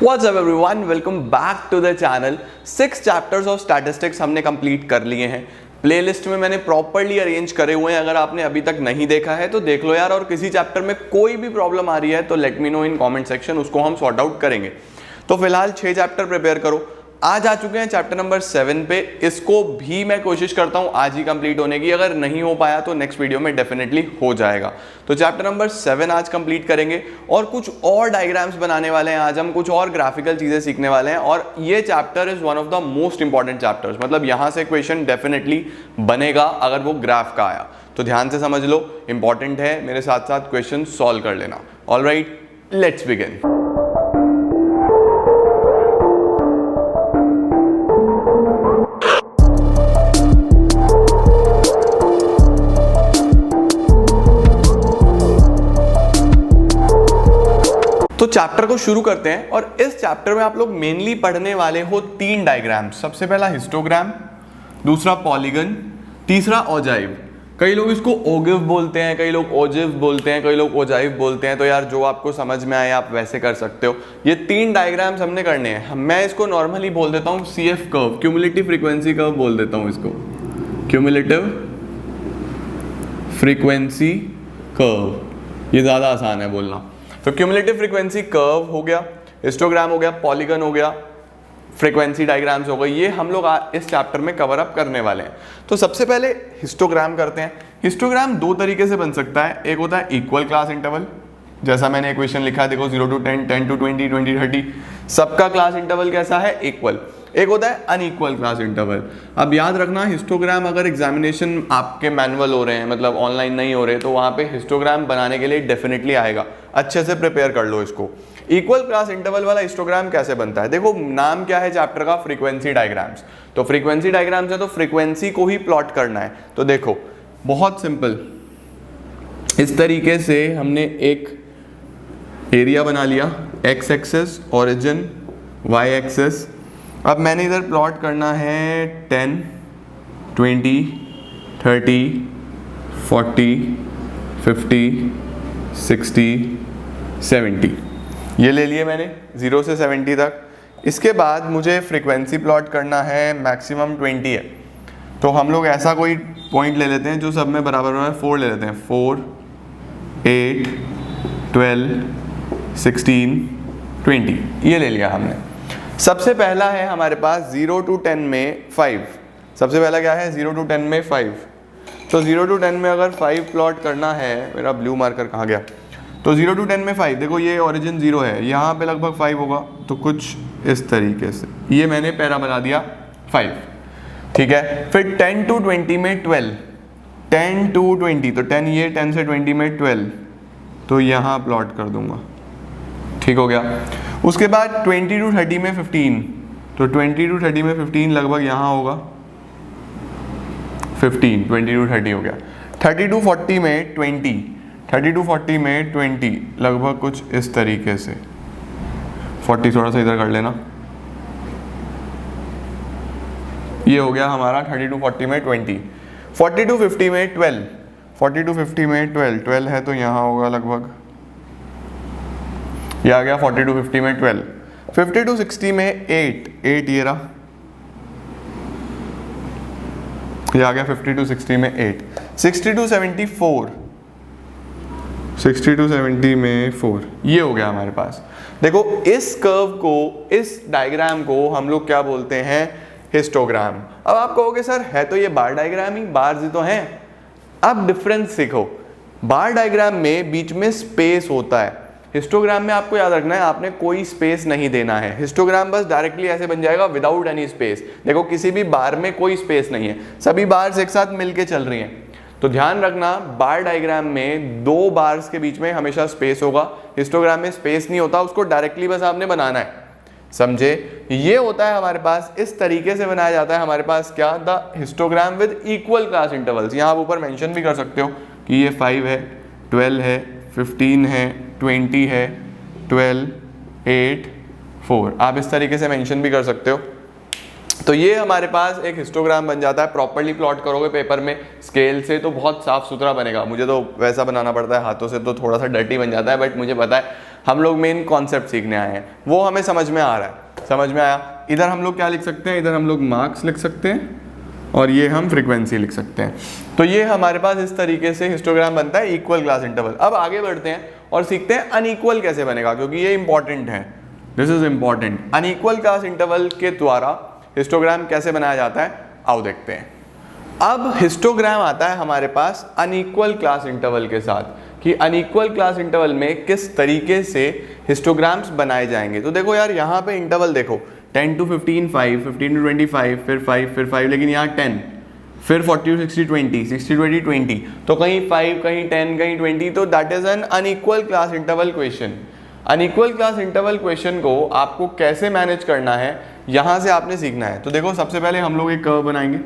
What's up everyone, welcome back to the channel। 6 chapters of statistics हमने complete कर लिए हैं। प्लेलिस्ट में मैंने प्रॉपर्ली अरेंज करे हुए हैं, अगर आपने अभी तक नहीं देखा है तो देख लो यार। और किसी चैप्टर में कोई भी प्रॉब्लम आ रही है तो let me know in comment section, उसको हम सॉर्ट आउट करेंगे। तो फिलहाल 6 चैप्टर प्रिपेयर करो। आज आ चुके हैं चैप्टर नंबर 7 पे। इसको भी मैं कोशिश करता हूं आज ही कंप्लीट होने की, अगर नहीं हो पाया तो नेक्स्ट वीडियो में डेफिनेटली हो जाएगा। तो चैप्टर नंबर 7 आज कंप्लीट करेंगे और कुछ और डायग्राम्स बनाने वाले हैं। आज हम कुछ और ग्राफिकल चीजें सीखने वाले हैं और ये chapter is one of the most important chapters. मतलब यहां से क्वेश्चन डेफिनेटली बनेगा अगर वो ग्राफ का आया तो ध्यान से समझ लो, इंपॉर्टेंट है। मेरे साथ साथ क्वेश्चन सॉल्व कर लेना। Alright, let's begin. तो चैप्टर को शुरू करते हैं और इस चैप्टर में आप लोग मेनली पढ़ने वाले हो 3 डायग्राम्स। सबसे पहला हिस्टोग्राम, दूसरा पॉलीगन, तीसरा ओजाइव। कई लोग इसको ओगिव बोलते हैं, कई लोग ओजिव बोलते हैं, कई लोग ओजाइव बोलते हैं। तो यार जो आपको समझ में आए आप वैसे कर सकते हो। ये 3 डायग्राम्स हमने करने हैं। मैं इसको नॉर्मली बोल देता हूँ CF curve, cumulative frequency curve बोल देता हूँ इसको, क्यूमुलेटिव फ्रीक्वेंसी कर्व। ये ज़्यादा आसान है बोलना। तो क्यूमुलेटिव फ्रीक्वेंसी कर्व हो गया, हिस्टोग्राम हो गया, पॉलीगन हो गया, फ्रीक्वेंसी डायग्राम्स हो गई। ये हम लोग इस चैप्टर में कवर अप करने वाले हैं। तो सबसे पहले हिस्टोग्राम करते हैं। हिस्टोग्राम 2 तरीके से बन सकता है। एक होता है इक्वल क्लास इंटरवल, जैसा मैंने इक्वेशन लिखा है देखो, 0 to 10, 10 to 20, 20 to 30, सबका क्लास इंटरवल कैसा है? इक्वल। एक होता है अनइक्वल क्लास इंटरवल। अब याद रखना, हिस्टोग्राम अगर एग्जामिनेशन आपके मैनुअल हो रहे हैं, मतलब ऑनलाइन नहीं हो रहे, तो वहाँ पे हिस्टोग्राम बनाने के लिए डेफिनेटली आएगा। अच्छे से प्रिपेयर कर लो इसको। इक्वल क्लास इंटरवल वाला हिस्टोग्राम कैसे बनता है? देखो, नाम क्या है चैप्टर का? Frequency diagrams. तो फ्रीक्वेंसी डायग्राम्स है तो फ्रीक्वेंसी को ही प्लॉट करना है। तो देखो बहुत सिंपल, इस तरीके से हमने एक एरिया बना लिया, X axis, origin, Y axis. अब मैंने इधर प्लॉट करना है 10, 20, 30, 40, 50, 60, 70। ये ले लिए मैंने 0 से 70 तक। इसके बाद मुझे फ्रीक्वेंसी प्लॉट करना है, मैक्सिमम 20 है। तो हम लोग ऐसा कोई पॉइंट ले लेते हैं जो सब में बराबर हो, 4 ले लेते हैं। 4, 8, 12, 16, 20, ये ले लिया हमने। सबसे पहला है हमारे पास 0 to 10 में 5। सबसे पहला क्या है? 0 to 10 में 5। तो 0 to 10 में अगर 5 प्लॉट करना है, मेरा ब्लू मार्कर कहाँ गया? तो 0 to 10 में 5, देखो ये ओरिजिन 0 है, यहाँ पे लगभग 5 होगा, तो कुछ इस तरीके से ये मैंने पैरा बना दिया 5। ठीक है। फिर 10 to 20 में 12, 10 to 20, तो 10 ये, 10 से 20 में 12, तो यहाँ प्लॉट कर दूंगा। ठीक हो गया। उसके बाद 20 to 30 में 15, तो 20 to 30 में 15 लगभग यहाँ होगा 15, 20 to 30 हो गया। 30 to 40 में 20, 30 to 40 में 20 लगभग कुछ इस तरीके से। 40 थोड़ा सा इधर कर लेना, ये हो गया हमारा 30 to 40 में 20। 40 to 50 में 12, 40 to 50 में 12 है, तो यहाँ होगा लगभग, ये आ गया 40 to 50 में 12। 50 to 60 में 8 ये रहा, ये आ गया 50 to 60 में 8। 60 to 74, 60 to 70 में 4, ये हो गया हमारे पास। देखो इस कर्व को, इस डायग्राम को हम लोग क्या बोलते हैं? हिस्टोग्राम। अब आप कहोगे सर है तो ये बार डायग्राम ही, बार ही तो हैं। अब डिफरेंस सीखो। बार डायग्राम में बीच में स्पेस होता है, हिस्टोग्राम में आपको याद रखना है आपने कोई स्पेस नहीं देना है। हिस्टोग्राम बस डायरेक्टली ऐसे बन जाएगा विदाउट एनी स्पेस। देखो किसी भी बार में कोई स्पेस नहीं है, सभी बार्स एक साथ मिलके चल रही हैं। तो ध्यान रखना, बार डायग्राम में 2 बार्स के बीच में हमेशा स्पेस होगा। हिस्टोग्राम में स्पेस नहीं होता, उसको डायरेक्टली बस आपने बनाना है। समझे? ये होता है हमारे पास, इस तरीके से बनाया जाता है हमारे पास क्या? The histogram with equal class intervals. यहाँ आप ऊपर मेंशन भी कर सकते हो कि ये 5 है, 12 है, 15 है, 20 है, 12, 8, 4। आप इस तरीके से मेंशन भी कर सकते हो। तो ये हमारे पास एक हिस्टोग्राम बन जाता है। प्रॉपर्ली प्लॉट करोगे पेपर में स्केल से तो बहुत साफ सुथरा बनेगा। मुझे तो वैसा बनाना पड़ता है, हाथों से तो थोड़ा सा डर्टी बन जाता है, बट मुझे पता है हम लोग मेन कॉन्सेप्ट सीखने आए हैं, वो हमें समझ में आ रहा है। समझ में आया? इधर हम लोग क्या लिख सकते हैं, इधर हम लोग मार्क्स लिख सकते हैं और ये हम फ्रीक्वेंसी लिख सकते हैं। तो ये हमारे पास इस तरीके से हिस्टोग्राम बनता है इक्वल क्लास इंटरवल। अब आगे बढ़ते हैं और सीखते हैं अनइक्वल कैसे बनेगा, क्योंकि ये इंपॉर्टेंट है, this is important. Unequal class interval के द्वारा हिस्टोग्राम कैसे बनाया जाता है, आओ देखते हैं। अब हिस्टोग्राम आता है हमारे पास अनइक्वल क्लास इंटरवल के साथ, कि अनइक्वल क्लास इंटरवल में किस तरीके से हिस्टोग्राम्स बनाए जाएंगे। तो देखो यार, यहाँ पे इंटरवल देखो 10 to 15 5, 15 to 25, फिर 5, लेकिन यहाँ 10, फिर 40 to 60 20, 60 20 20, तो कहीं 5, कहीं 10, कहीं 20, तो that is an unequal class interval question. Unequal class interval question को आपको कैसे मैनेज करना है, यहां से आपने सीखना है। तो देखो, सबसे पहले हम लोग एक कर्व बनाएंगे।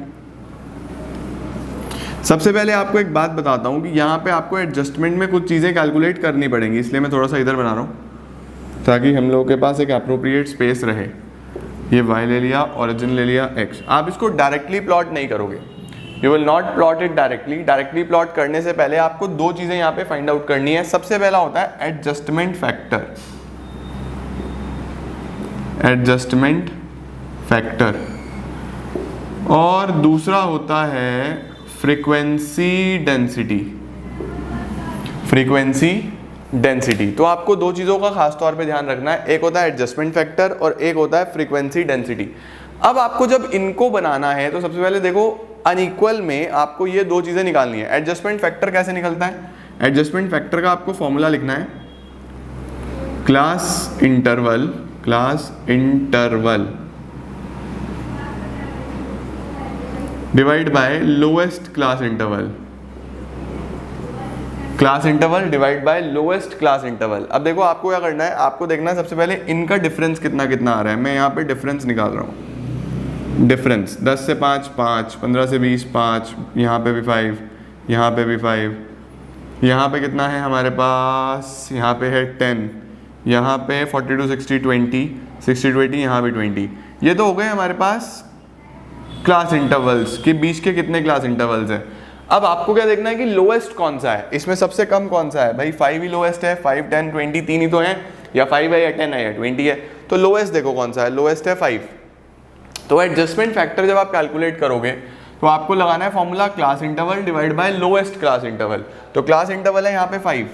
सबसे पहले आपको एक बात बताता हूं कि यहाँ पे आपको एडजस्टमेंट में कुछ चीज़ें कैलकुलेट करनी पड़ेंगी, इसलिए मैं थोड़ा सा इधर बना रहा हूँ ताकि हम लोगों के पास एक अप्रोप्रिएट स्पेस रहे। ये y ले लिया, ओरिजिन ले लिया x। आप इसको डायरेक्टली प्लॉट नहीं करोगे, you will not plot it directly. Directly plot करने से पहले आपको दो चीज़ें यहाँ पे फाइंड आउट करनी है। सबसे पहला होता है एडजस्टमेंट फैक्टर, एडजस्टमेंट फैक्टर, और दूसरा होता है फ्रीक्वेंसी डेंसिटी, फ्रीक्वेंसी डेंसिटी। तो आपको दो चीज़ों का खास तौर पे ध्यान रखना है, एक होता है एडजस्टमेंट फैक्टर और एक होता है फ्रीक्वेंसी डेंसिटी। अब आपको जब इनको बनाना है तो सबसे पहले देखो, अनइक्वल में आपको ये दो चीज़ें निकालनी है। एडजस्टमेंट फैक्टर कैसे निकलता है, एडजस्टमेंट फैक्टर का आपको फॉर्मूला लिखना है class interval, class interval divide by lowest class interval, class interval divide by lowest class interval. अब देखो, आपको क्या करना है, आपको देखना है सबसे पहले इनका डिफरेंस कितना कितना आ रहा है। मैं यहाँ पे डिफरेंस निकाल रहा हूँ, डिफरेंस 10 से 5 5, 15 से 20 5, यहाँ पे भी 5, यहाँ पे भी 5, यहाँ पे कितना है हमारे पास, यहाँ पे है 10, यहाँ पे 40 to 60 20, 60 20, यहाँ भी 20। ये तो हो गए हमारे पास क्लास इंटरवल्स के बीच के कितने क्लास इंटरवल्स हैं। अब आपको क्या देखना है कि लोएस्ट कौन सा है, इसमें सबसे कम कौन सा है। भाई 5 ही लोएस्ट है, 5 10 20 तीन ही तो हैं, या 5 है या 10 है या 20 है। तो लोएस्ट देखो कौन सा है, लोएस्ट है 5। तो एडजस्टमेंट फैक्टर जब आप कैलकुलेट करोगे तो आपको लगाना है formula class interval divide by lowest class interval. तो क्लास इंटरवल है यहाँ पे 5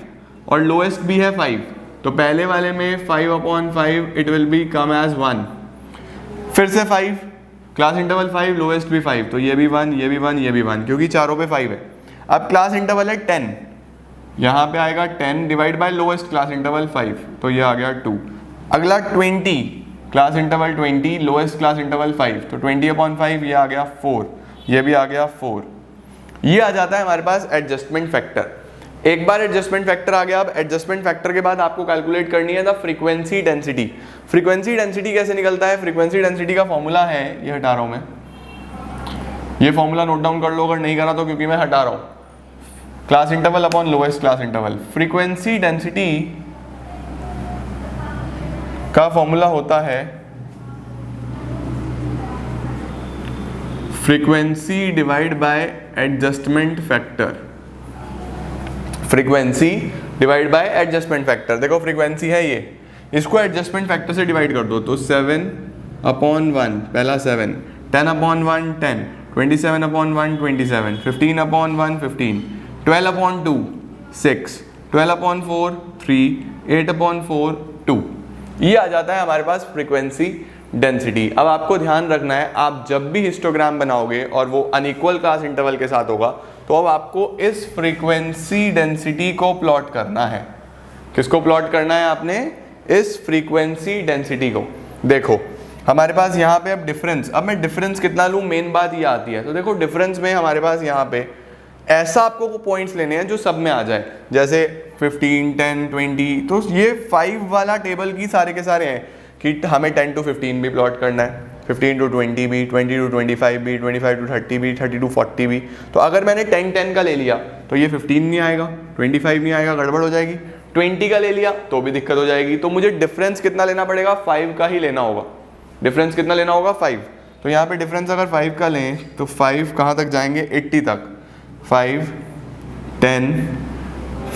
और लोएस्ट भी है 5, तो पहले वाले में 5/5 it will be come as 1। फिर से 5, क्लास इंटरवल 5, लोएस्ट भी 5, तो ये भी 1, ये भी 1, ये भी 1, क्योंकि चारों पे 5 है। अब क्लास इंटरवल है 10, यहाँ पे आएगा 10 divide by lowest class interval 5, तो ये आ गया 2। अगला 20, class interval 20, lowest class interval 5, तो 20/5, ये आ गया 4, ये भी आ गया 4। ये आ जाता है हमारे पास एडजस्टमेंट फैक्टर। एक बार एडजस्टमेंट फैक्टर आ गया, अब एडजस्टमेंट फैक्टर के बाद आपको कैलकुलेट करनी है the frequency density. Frequency density कैसे निकलता है, फ्रीक्वेंसी डेंसिटी का फॉर्मूला है, ये हटा रहा हूं मैं, ये फॉर्मूला नोट डाउन कर लो अगर नहीं करा तो, क्योंकि मैं हटा रहा हूं। Class interval upon lowest class interval. Frequency density का फॉर्मूला होता है frequency divide by adjustment factor, frequency divide by adjustment factor. देखो फ्रीक्वेंसी है ये, इसको एडजस्टमेंट फैक्टर से डिवाइड कर दो, तो 7/1 पहला 7, 10/1 10, 27/1 27, 15/1 15, 12/2 6, 12/4 3, 8/4 2। ये आ जाता है हमारे पास फ्रीक्वेंसी डेंसिटी। अब आपको ध्यान रखना है, आप जब भी हिस्टोग्राम बनाओगे और वो अनइक्वल क्लास इंटरवल के साथ होगा, तो अब आपको इस फ्रीक्वेंसी डेंसिटी को प्लॉट करना है। किसको प्लॉट करना है आपने, इस फ्रीक्वेंसी डेंसिटी को। देखो हमारे पास यहाँ पे अब डिफरेंस, अब मैं डिफरेंस कितना लूँ, मेन बात ये आती है। तो देखो डिफरेंस में हमारे पास यहाँ पे ऐसा आपको पॉइंट्स लेने हैं जो सब में आ जाए, जैसे 15 10 20। तो ये 5 वाला टेबल की सारे के सारे हैं कि हमें 10 to 15 भी प्लॉट करना है, 15 to 20 भी, 20 to 25 भी, 25 to 30 भी, 30 to 40 भी। तो अगर मैंने 10 10 का ले लिया तो ये 15 नहीं आएगा, 25 नहीं आएगा, गड़बड़ हो जाएगी। 20 का ले लिया तो भी दिक्कत हो जाएगी। तो मुझे डिफरेंस कितना लेना पड़ेगा, 5 का ही लेना होगा। डिफरेंस कितना लेना होगा, 5। तो यहाँ पे डिफरेंस अगर 5 का लें तो 5 कहाँ तक जाएंगे, 80 तक। 5, 10,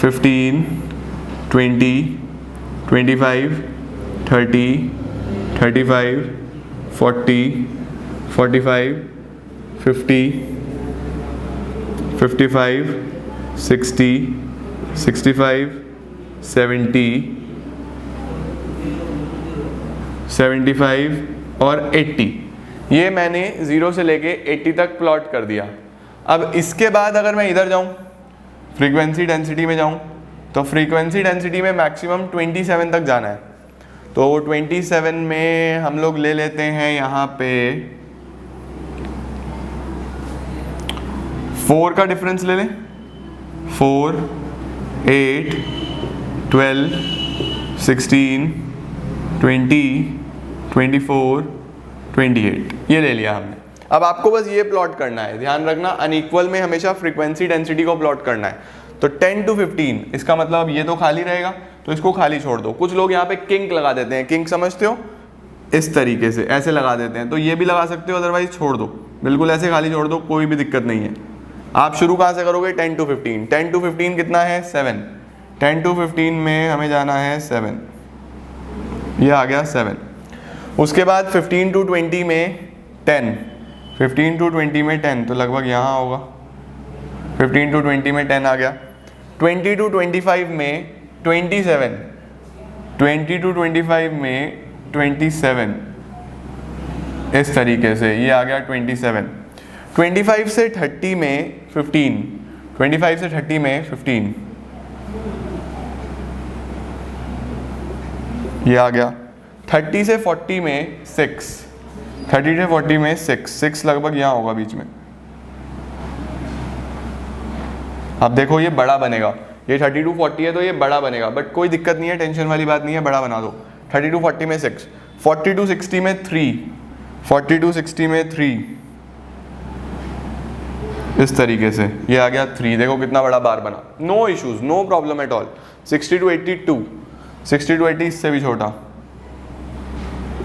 15, 20, 25, 30, 35, 40, 45, 50, 55, 60, 65, 70, 75 और 80। ये मैंने 0 से लेके 80 तक प्लॉट कर दिया। अब इसके बाद अगर मैं इधर जाऊं, फ्रीक्वेंसी डेंसिटी में जाऊं, तो फ्रीक्वेंसी डेंसिटी में मैक्सिमम 27 तक जाना है। तो 27 में हम लोग ले लेते हैं यहाँ पे 4 का डिफरेंस ले लें। 4, 8, 12, 16, 20, 24, 28 ये ले लिया हमने। अब आपको बस ये प्लॉट करना है, ध्यान रखना अनइक्वल में हमेशा फ्रीक्वेंसी डेंसिटी को प्लॉट करना है। तो 10 to 15 इसका मतलब ये तो खाली रहेगा, तो इसको खाली छोड़ दो। कुछ लोग यहाँ पे किंक लगा देते हैं, किंक समझते हो, इस तरीके से ऐसे लगा देते हैं, तो ये भी लगा सकते हो, अदरवाइज छोड़ दो, बिल्कुल ऐसे खाली छोड़ दो, कोई भी दिक्कत नहीं है। आप शुरू कहाँ से करोगे, 10 to 15। 10 to 15 कितना है, 7। 10 to 15 में हमें जाना है 7, ये आ गया 7। उसके बाद 15 to 20 में 10, 15 to 20 में 10, तो लगभग यहाँ होगा। 15 to 20 में 10 आ गया। 20 to 25 में 27, 20 to 25 में 27, इस तरीके से ये आ गया 27। 25 से 30 में 15, 25 से 30 में 15, ये आ गया। 30 से 40 में 6, 30 से 40 में 6 लगभग यहाँ होगा बीच में। अब देखो ये बड़ा बनेगा, ये 30 to 40 है तो ये बड़ा बनेगा, बट कोई दिक्कत नहीं है, टेंशन वाली बात नहीं है, बड़ा बना दो। 30 to 40 में 6, 40 to 60 में 3, 40 to 60 में 3, इस तरीके से ये आ गया 3। देखो कितना बड़ा बार बना, no issues, no problem at all. 60 to 80 2, 60 to 80 इससे भी छोटा,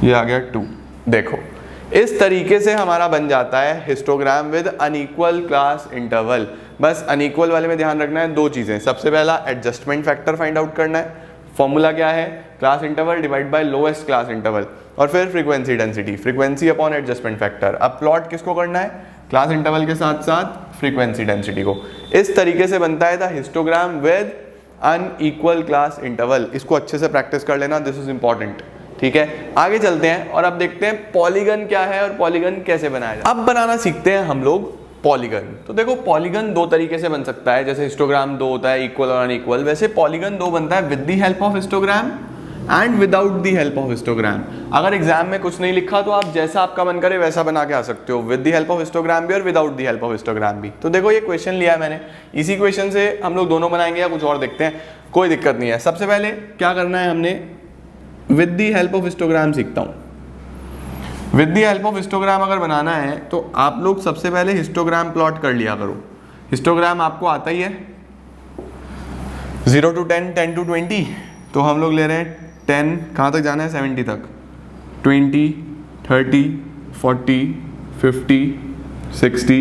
ये आ गया 2। देखो इस तरीके से हमारा बन जाता है histogram with unequal class interval. बस अनइक्वल वाले में ध्यान रखना है दो चीज़ें, सबसे पहला एडजस्टमेंट फैक्टर फाइंड आउट करना है, फॉर्मूला क्या है, class interval divide by lowest class interval, और फिर frequency density, frequency upon adjustment factor. अब प्लॉट किसको करना है, क्लास इंटरवल के साथ साथ फ्रीक्वेंसी डेंसिटी को। इस तरीके से बनता है the histogram with unequal class interval. इसको अच्छे से प्रैक्टिस कर लेना, दिस इज इंपॉर्टेंट। ठीक है, आगे चलते हैं और अब देखते हैं पॉलीगन क्या है और पॉलीगन कैसे बनाया जाए। अब बनाना सीखते हैं हम लोग पॉलीगन। तो देखो पॉलीगन दो तरीके से बन सकता है, जैसे हिस्टोग्राम दो होता है, इक्वल और अनइक्वल, वैसे पॉलीगन दो बनता है, with the help of histogram and without the help of histogram. अगर एग्जाम में कुछ नहीं लिखा तो आप जैसा आपका मन करे वैसा बना के आ सकते हो, with the help of histogram भी और without the help of histogram भी। तो देखो ये क्वेश्चन लिया है मैंने, इसी क्वेश्चन से हम लोग दोनों बनाएंगे या कुछ और देखते हैं, कोई दिक्कत नहीं है। सबसे पहले क्या करना है, हमने with the help of histogram सीखता हूँ। With the help of histogram अगर बनाना है तो आप लोग सबसे पहले हिस्टोग्राम प्लॉट कर लिया करो। हिस्टोग्राम आपको आता ही है, 0 to 10, 10 to 20, तो हम लोग ले रहे हैं 10 कहाँ तक जाना है, 70 तक, 20, 30, 40, 50, 60,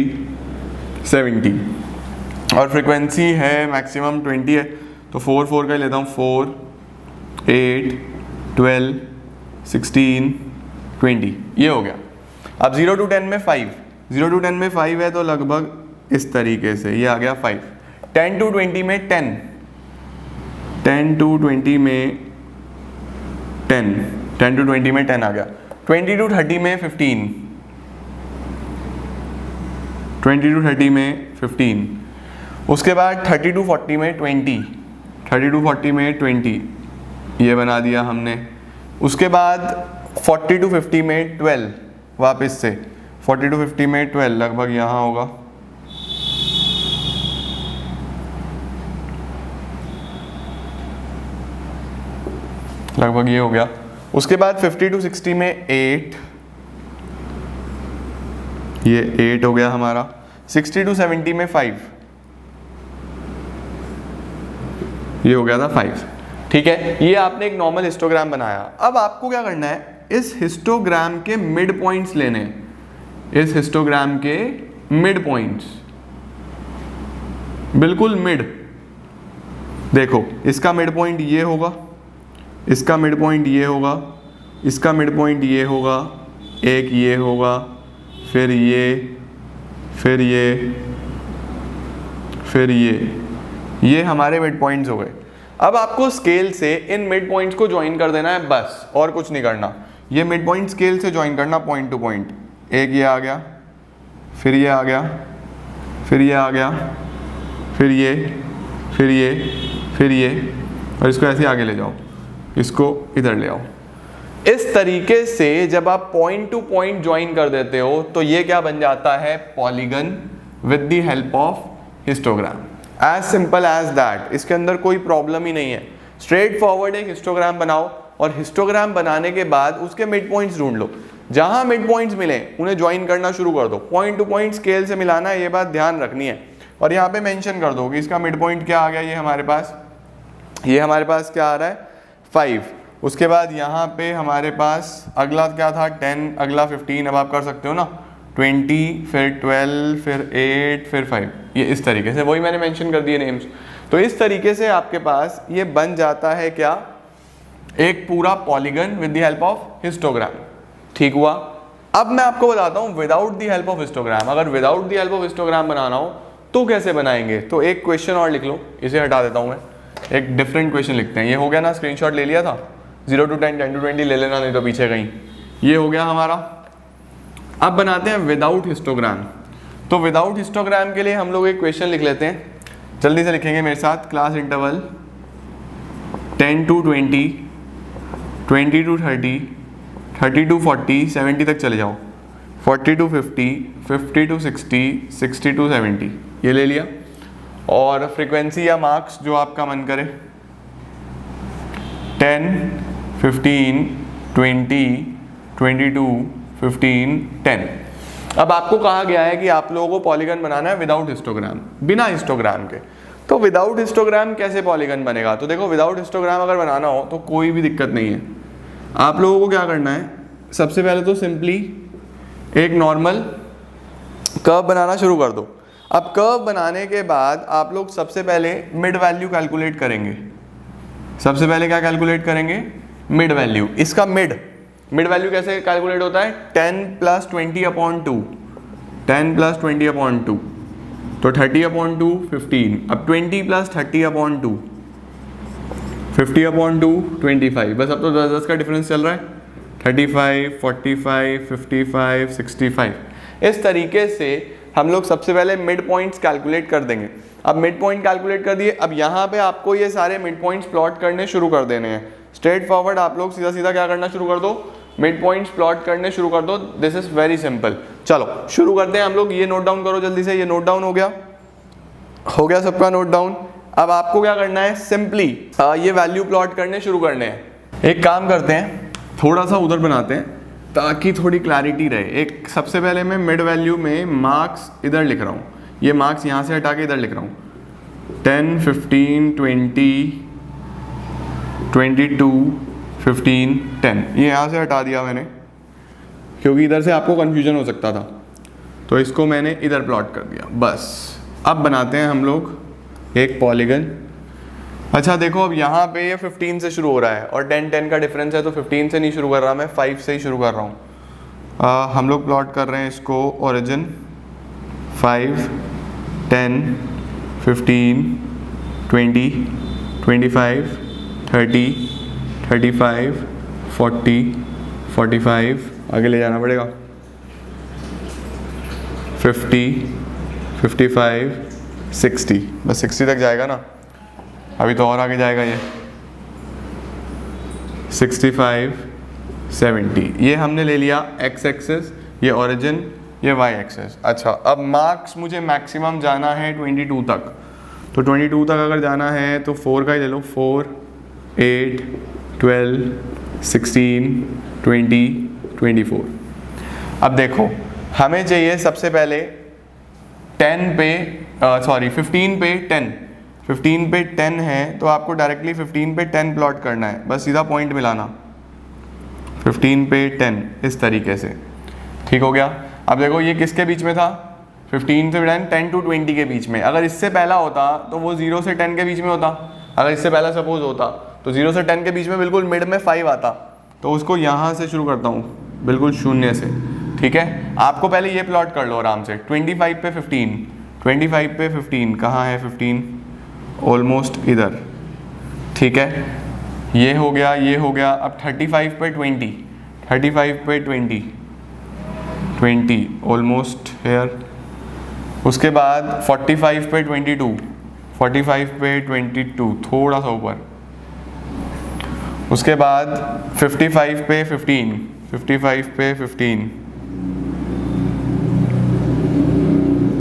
70, और फ्रीक्वेंसी है मैक्सिमम 20 है, तो 4 4 का ही लेता हूँ, 4, 8, 12, 16, 20, ये हो गया। अब 0 to 10 में 5, 0 to 10 में 5 है तो लगभग इस तरीके से ये आ गया 5। 10 to 20 में 10, 10 to 20 में 10, 10 to 20 में 10 आ गया। 20 to 30 में 15, 20 to 30 में 15, उसके बाद 30 to 40 में 20, 30 to 40 में 20, ये बना दिया हमने। उसके बाद 40 to 50 में 12, वापस से 40 to 50 में 12 लगभग यहाँ होगा, लगभग ये हो गया। उसके बाद 50 to 60 में 8, ये 8 हो गया हमारा। 60 to 70 में 5, ये हो गया था 5। ठीक है, ये आपने एक नॉर्मल हिस्टोग्राम बनाया। अब आपको क्या करना है, इस हिस्टोग्राम के मिड पॉइंट्स लेने हैं। इस हिस्टोग्राम के मिड पॉइंट्स, बिल्कुल मिड। देखो इसका मिड पॉइंट ये होगा, इसका मिड पॉइंट ये होगा, इसका मिड पॉइंट ये होगा, एक ये होगा, फिर ये, फिर ये, फिर ये हमारे मिड पॉइंट्स हो गए। अब आपको स्केल से इन मिड पॉइंट्स को ज्वाइन कर देना है बस, और कुछ नहीं करना। ये मिड पॉइंट स्केल से ज्वाइन करना पॉइंट टू पॉइंट। एक ये आ गया, फिर ये आ गया, फिर ये आ गया, फिर ये, फिर ये, फिर ये, और इसको ऐसे आगे ले जाओ, इसको इधर ले आओ। इस तरीके से जब आप पॉइंट टू पॉइंट ज्वाइन कर देते हो तो ये क्या बन जाता है, polygon with the help of histogram. As simple as that, इसके अंदर कोई प्रॉब्लम ही नहीं है। स्ट्रेट फॉरवर्ड एक हिस्टोग्राम बनाओ और हिस्टोग्राम बनाने के बाद उसके मिड पॉइंट्स ढूंढ लो। जहां मिड पॉइंट्स मिले उन्हें ज्वाइन करना शुरू कर दो। पॉइंट टू पॉइंट स्केल से मिलाना है, ये बात ध्यान रखनी है। और यहाँ पे मेंशन कर दो कि इसका मिड पॉइंट क्या आ गया, ये हमारे पास क्या आ रहा है, 5। उसके बाद यहाँ पे हमारे पास अगला क्या था, 10, अगला 15, अब आप कर सकते हो ना, 20, फिर 12, फिर 8, फिर 5, ये इस तरीके से, वही मैंने मेंशन कर दिए नेम्स। तो इस तरीके से आपके पास ये बन जाता है क्या, एक पूरा polygon with the help of histogram. ठीक हुआ। अब मैं आपको बताता हूँ without the help of histogram. अगर without the help of histogram बनाना हो तो कैसे बनाएंगे। तो एक क्वेश्चन और लिख लो, इसे हटा देता हूँ मैं, एक डिफरेंट क्वेश्चन लिखते हैं। ये हो गया ना, स्क्रीनशॉट ले लिया था, 0 to 10, 10 to 20 ले लेना, नहीं तो पीछे कहीं। ये हो गया हमारा। अब बनाते हैं विदाउट हिस्टोग्राम। तो विदाउट हिस्टोग्राम के लिए हम लोग एक क्वेश्चन लिख लेते हैं, जल्दी से लिखेंगे मेरे साथ। Class interval 10 to 20, 20 to 30, 30 to 40, 70 तक चले जाओ, 40 to 50, 50 to 60, 60 to 70, ये ले लिया। और फ्रीक्वेंसी या मार्क्स जो आपका मन करे, 10, 15, 20, 22, 15, 10। अब आपको कहा गया है कि आप लोगों को पॉलीगन बनाना है विदाउट हिस्टोग्राम, बिना हिस्टोग्राम के। तो विदाउट हिस्टोग्राम कैसे पॉलीगन बनेगा। तो देखो विदाउट हिस्टोग्राम अगर बनाना हो तो कोई भी दिक्कत नहीं है। आप लोगों को क्या करना है, सबसे पहले तो सिंपली एक नॉर्मल कर्व बनाना शुरू कर दो। अब कर्व बनाने के बाद आप लोग सबसे पहले मिड वैल्यू कैलकुलेट करेंगे। सबसे पहले क्या कैलकुलेट करेंगे, मिड वैल्यू। इसका मिड वैल्यू कैसे कैलकुलेट होता है, 10 + 20/2, 10 + 20/2, तो 30/2 15। अब 20 + 30/2, 50/2 25। बस अब तो 10 का डिफरेंस चल रहा है, 35, 45, 55, 65। इस तरीके से हम लोग सबसे पहले मिड पॉइंट्स कैलकुलेट कर देंगे। अब मिड पॉइंट कैलकुलेट कर दिए, अब यहाँ पे आपको ये सारे मिड पॉइंट्स प्लॉट करने शुरू कर देने हैं। स्ट्रेट फॉरवर्ड आप लोग सीधा सीधा क्या करना शुरू कर दो, मिड पॉइंट्स प्लॉट करने शुरू कर दो। This is very simple. चलो शुरू करते हैं हम लोग। ये नोट डाउन करो जल्दी से, ये नोट डाउन हो गया सबका नोट डाउन। अब आपको क्या करना है, सिंपली ये वैल्यू प्लॉट करने शुरू करने हैं। एक काम करते हैं, थोड़ा सा उधर बनाते हैं ताकि थोड़ी क्लैरिटी रहे। एक सबसे पहले मैं मिड वैल्यू में मार्क्स इधर लिख रहा हूँ, ये मार्क्स यहाँ से हटा के इधर लिख रहा हूँ, 10, 15, 20, 22, 15, 10। ये यहाँ से हटा दिया मैंने क्योंकि इधर से आपको कन्फ्यूजन हो सकता था, तो इसको मैंने इधर प्लॉट कर दिया बस। अब बनाते हैं हम लोग एक पॉलीगन। अच्छा देखो, अब यहाँ पे ये 15 से शुरू हो रहा है और 10, 10 का डिफरेंस है, तो 15 से नहीं शुरू कर रहा मैं, 5 से ही शुरू कर रहा हूँ। हम लोग प्लॉट कर रहे हैं इसको, ओरिजिन 5, 10, 15, 20, 25, 30, 35, 40, 45, आगे ले जाना पड़ेगा, 50, 55, 60, बस 60 तक जाएगा ना, अभी तो और आगे जाएगा ये, 65, 70। ये हमने ले लिया एक्स एक्सेस, ये ओरिजिन, ये वाई एक्सेस। अच्छा अब मार्क्स मुझे मैक्सिमम जाना है 22 तक, तो 22 तक अगर जाना है तो 4 का ही ले लो, 4, 8, 12, 16, 20, 24। अब देखो हमें चाहिए सबसे पहले 15 पे 10, 15 पे 10 है तो आपको डायरेक्टली 15 पे 10 प्लॉट करना है, बस सीधा पॉइंट मिलाना, 15 पे 10 इस तरीके से। ठीक हो गया। अब देखो ये किसके बीच में था, 15 से 10 to 20 के बीच में। अगर इससे पहला होता तो वो 0 से 10 के बीच में होता। अगर इससे पहला सपोज होता तो 0 से 10 के बीच में बिल्कुल मिड में 5 आता। तो उसको यहाँ से शुरू करता हूँ, बिल्कुल शून्य से, ठीक है। आपको पहले ये प्लॉट कर लो आराम से, 25 पे 15, 25 पे 15, कहाँ है 15, ऑलमोस्ट इधर, ठीक है। ये हो गया, ये हो गया। अब 35 पे 20, 35 पे 20 ऑलमोस्ट हेयर। उसके बाद 45 पे 22, 45 पे 22 थोड़ा सा ऊपर। उसके बाद 55 पे 15, 55 पे 15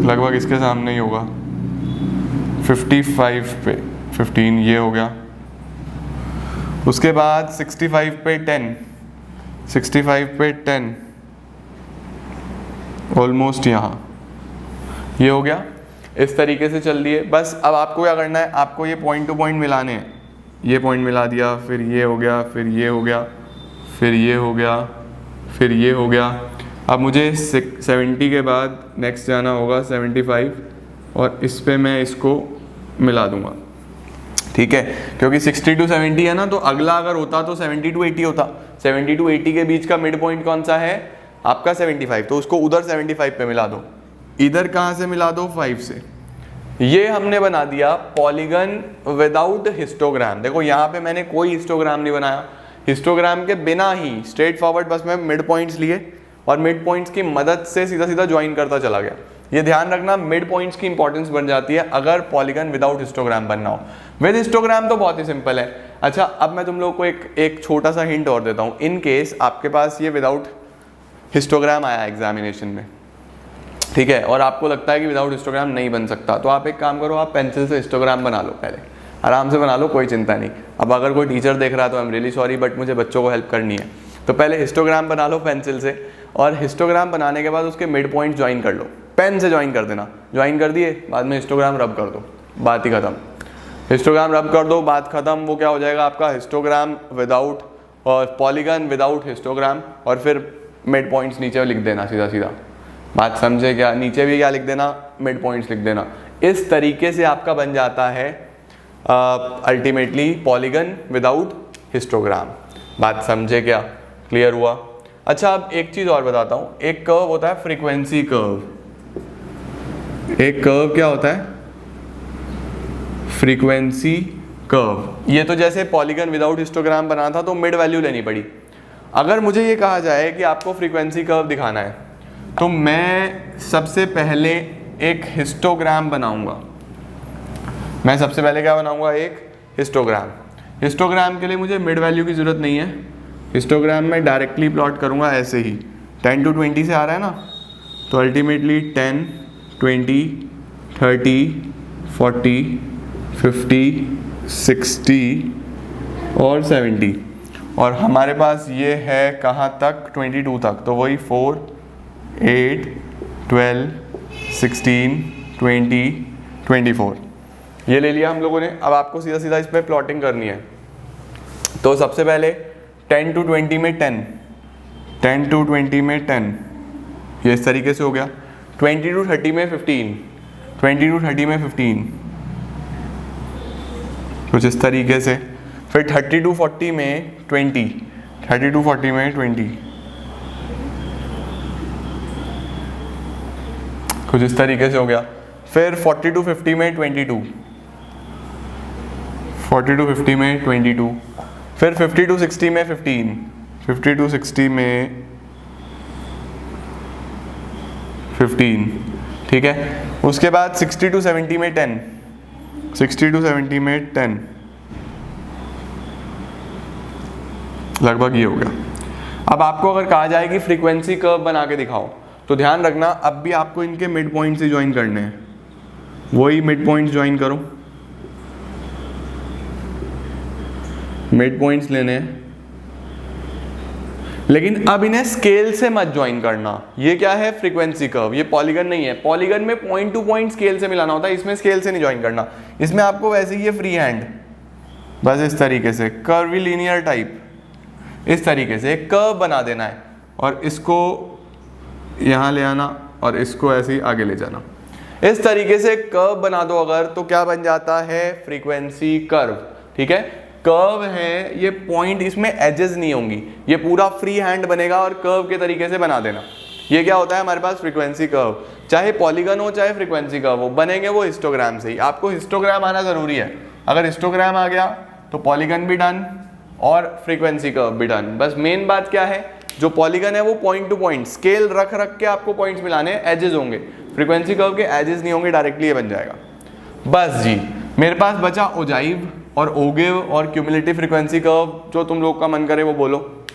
लगभग इसके सामने ही होगा, 55 पे 15 ये हो गया। उसके बाद 65 पे 10, 65 पे 10 ऑलमोस्ट यहाँ, ये हो गया। इस तरीके से चल दिए। बस अब आपको क्या करना है, आपको ये पॉइंट टू पॉइंट मिलाने हैं। ये पॉइंट मिला दिया, फिर ये हो गया, फिर ये हो गया, फिर ये हो गया, फिर ये हो गया। अब मुझे 70 के बाद नेक्स्ट जाना होगा 75 और इस पे मैं इसको मिला दूंगा, ठीक है। क्योंकि 60 to 70 है ना, तो अगला अगर होता तो 70 to 80 होता। 70 to 80 के बीच का मिड पॉइंट कौन सा है आपका, 75। तो उसको उधर 75 पे मिला दो, इधर कहाँ से मिला दो, 5 से। ये हमने बना दिया पॉलीगन विदाउट हिस्टोग्राम। देखो यहाँ पे मैंने कोई हिस्टोग्राम नहीं बनाया, हिस्टोग्राम के बिना ही स्ट्रेट फॉरवर्ड बस मैं मिड पॉइंट्स लिए और मिड पॉइंट्स की मदद से सीधा सीधा ज्वाइन करता चला गया। ये ध्यान रखना, मिड पॉइंट्स की इंपॉर्टेंस बन जाती है अगर पॉलीगन विदाउट हिस्टोग्राम बनना हो। विद हिस्टोग्राम तो बहुत ही सिंपल है। अच्छा, अब मैं तुम लोग को एक छोटा सा हिंट और देता हूँ। इन केस आपके पास ये विदाउट हिस्टोग्राम आया एग्जामिनेशन में, ठीक है, और आपको लगता है कि विदाउट हिस्टोग्राम नहीं बन सकता, तो आप एक काम करो, आप पेंसिल से हिस्टोग्राम बना लो, पहले आराम से बना लो, कोई चिंता नहीं। अब अगर कोई टीचर देख रहा है तो I am really sorry, but मुझे बच्चों को हेल्प करनी है। तो पहले हिस्टोग्राम बना लो पेंसिल से, और हिस्टोग्राम बनाने के बाद उसके मिड पॉइंट ज्वाइन कर लो, पेन से ज्वाइन कर देना। ज्वाइन कर दिए, बाद में हिस्टोग्राम रब कर दो, बात ही खत्म। हिस्टोग्राम रब कर दो, बात खत्म। वो क्या हो जाएगा आपका, हिस्टोग्राम विदाउट और पॉलीगन विदाउट हिस्टोग्राम, और फिर मिड पॉइंट्स नीचे लिख देना सीधा सीधा। बात समझे क्या, नीचे भी क्या लिख देना, मिड पॉइंट्स लिख देना। इस तरीके से आपका बन जाता है अल्टीमेटली पॉलीगन विदाउट हिस्टोग्राम। बात समझे क्या, क्लियर हुआ। अच्छा, अब एक चीज और बताता हूं। एक कर्व होता है फ्रीक्वेंसी कर्व। एक कर्व क्या होता है, फ्रीक्वेंसी कर्व। ये तो जैसे पॉलीगन विदाउट हिस्टोग्राम बना था तो मिड वैल्यू लेनी पड़ी। अगर मुझे ये कहा जाए कि आपको फ्रीक्वेंसी कर्व दिखाना है, तो मैं सबसे पहले एक हिस्टोग्राम बनाऊंगा। मैं सबसे पहले क्या बनाऊंगा, एक हिस्टोग्राम। हिस्टोग्राम के लिए मुझे मिड वैल्यू की जरूरत नहीं है। हिस्टोग्राम में डायरेक्टली प्लॉट करूंगा ऐसे ही। 10 to 20 से आ रहा है ना, तो अल्टीमेटली 10, 20, 30, 40, 50, 60 और 70। और हमारे पास ये है कहाँ तक, 22 तक। तो वही 4, 8, 12, 16, 20, 24 ये ले लिया हम लोगों ने। अब आपको सीधा सीधा इस पर प्लॉटिंग करनी है। तो सबसे पहले 10 to 20 में 10, 10 to 20 में 10, ये इस तरीके से हो गया। 20 to 30 में 15, 20 to 30 में 15 कुछ इस तरीके से। फिर 30 to 40 में 20, 30 to 40 में 20 कुछ इस तरीके से हो गया। फिर 40 to 50 में 22, 40 to 50 में 22। फिर 50 to 60 में 15, 50 to 60 में 15, ठीक है। उसके बाद 60 to 70 में 10, 60 to 70 में 10 लगभग ये हो गया। अब आपको अगर कहा जाए कि फ्रीक्वेंसी कर्व बना के दिखाओ, तो ध्यान रखना अब भी आपको इनके मिड पॉइंट से ज्वाइन करने हैं। वही मिड पॉइंट्स ज्वाइन करो, मिड पॉइंट्स लेने हैं, लेकिन अब इन्हें स्केल से मत ज्वाइन करना। ये क्या है, फ्रीक्वेंसी कर्व, ये पॉलीगन नहीं है। पॉलीगन में पॉइंट टू पॉइंट स्केल से मिलाना होता है, इसमें स्केल से नहीं ज्वाइन करना। इसमें आपको वैसे ही ये फ्री हैंड, बस इस तरीके से कर्वी लीनियर टाइप, इस तरीके से एक कर्व बना देना है और इसको यहाँ ले आना और इसको ऐसे ही आगे ले जाना। इस तरीके से कर्व बना दो अगर, तो क्या बन जाता है, फ्रीक्वेंसी कर्व। ठीक है, कर्व है, ये पॉइंट, इसमें एजेस नहीं होंगी, ये पूरा फ्री हैंड बनेगा और कर्व के तरीके से बना देना। ये क्या होता है हमारे पास, फ्रीक्वेंसी कर्व। चाहे पॉलीगन हो चाहे फ्रीक्वेंसी कर्व हो, बनेंगे वो हिस्टोग्राम से ही। आपको हिस्टोग्राम आना जरूरी है, अगर हिस्टोग्राम आ गया तो पॉलीगन भी डन और फ्रीक्वेंसी कर्व भी डन। बस मेन बात क्या है, जो पॉलीगन है वो पॉइंट टू पॉइंट स्केल रख रख के आपको पॉइंट्स मिलाने हैं, एजेस होंगे। फ्रीक्वेंसी कर्व के एजेस नहीं होंगे, डायरेक्टली ये बन जाएगा। बस जी, मेरे पास बचा ओजाइव और ओगिव और क्यूमुलेटिव फ्रीक्वेंसी कर्व। जो तुम लोग का मन करे वो बोलो,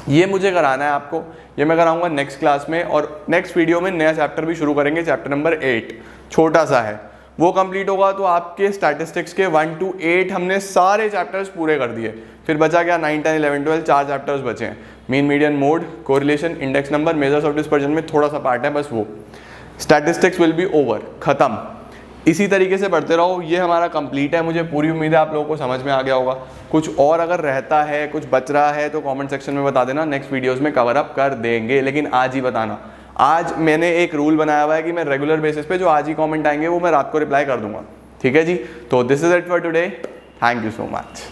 ये मुझे कराना है आपको, ये मैं कराऊंगा नेक्स्ट क्लास में। और नेक्स्ट वीडियो में नया चैप्टर भी शुरू करेंगे, चैप्टर नंबर 8, छोटा सा है, वो कंप्लीट होगा तो आपके स्टैटिस्टिक्स के 1 to 8 हमने सारे चैप्टर्स पूरे कर दिए। फिर बचा क्या, 9, 10, 11, 12 4 चैप्टर्स बचे हैं। Mean, median, mode, correlation, index number, measures of dispersion में थोड़ा सा पार्ट है बस, वो स्टैटिस्टिक्स विल बी ओवर, खत्म। इसी तरीके से पढ़ते रहो, ये हमारा कंप्लीट है। मुझे पूरी उम्मीद है आप लोगों को समझ में आ गया होगा। कुछ और अगर रहता है, कुछ बच रहा है तो कमेंट सेक्शन में बता देना, नेक्स्ट वीडियोस में कवर अप कर देंगे। लेकिन आज ही बताना, आज मैंने एक रूल बनाया हुआ है कि मैं रेगुलर बेसिस पे जो आज ही कमेंट आएंगे वो मैं रात को रिप्लाई कर दूंगा। ठीक है जी, तो this is it for today, thank you so much.